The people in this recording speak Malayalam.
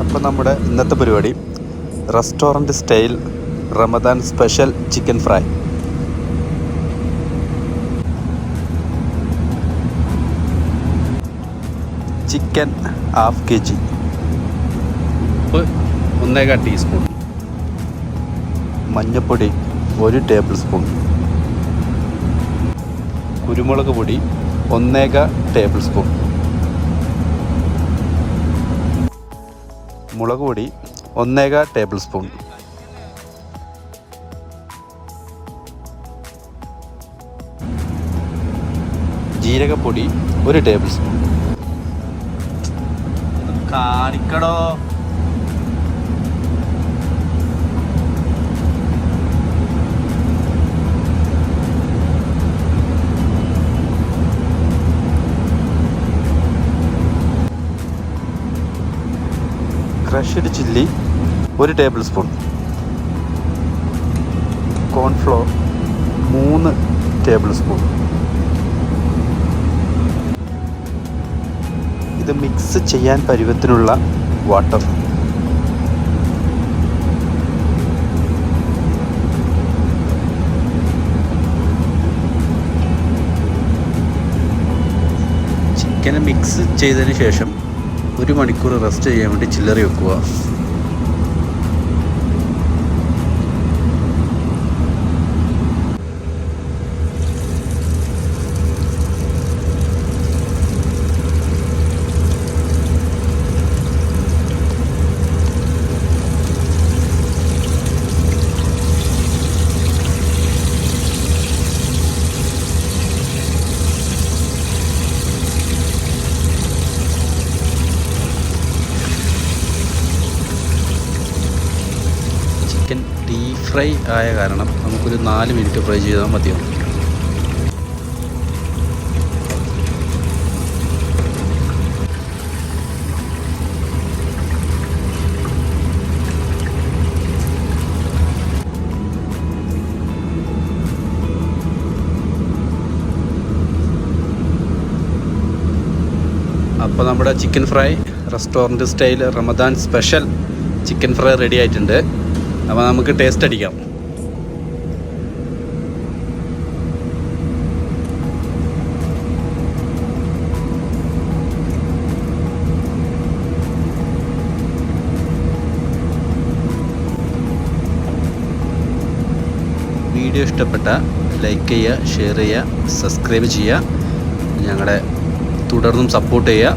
അപ്പോൾ നമ്മുടെ ഇന്നത്തെ പരിപാടി restaurant style Ramadan special chicken fry. Chicken 1/2 kg, ഉപ്പ് 1.25 ടീസ്പൂൺ, മഞ്ഞൾപ്പൊടി 1 ടേബിൾ സ്പൂൺ, കുരുമുളക് പൊടി 1 ടേബിൾ സ്പൂൺ, മുളക് പൊടി 1 ടേബിൾ സ്പൂൺ, ജീരകപ്പൊടി 1 ടേബിൾ സ്പൂൺ. കാണിക്കടോ. Crushed chilli 1 tablespoon, cornflour 3 tablespoon. ഇത് മിക്സ് ചെയ്യാൻ പരുവത്തിനുള്ള വാട്ടർ. ചിക്കൻ മിക്സ് ചെയ്തതിന് ശേഷം 1 മണിക്കൂർ റെസ്റ്റ് ചെയ്യാൻ വേണ്ടി ചില്ലറി വെക്കുക. ചിക്കൻ ഡീപ് ഫ്രൈ ആയ കാരണം നമുക്കൊരു 4 മിനിറ്റ് ഫ്രൈ ചെയ്താൽ മതിയാവും. അപ്പോൾ നമ്മുടെ chicken fry restaurant style Ramadan special chicken fry ready ആയിട്ടുണ്ട്. അപ്പോൾ നമുക്ക് ടേസ്റ്റ് അടിക്കാം. വീഡിയോ ഇഷ്ടപ്പെട്ട ലൈക്ക് ചെയ്യുക, ഷെയർ ചെയ്യുക, സബ്സ്ക്രൈബ് ചെയ്യുക, ഞങ്ങളെ തുടർന്നും സപ്പോർട്ട് ചെയ്യുക.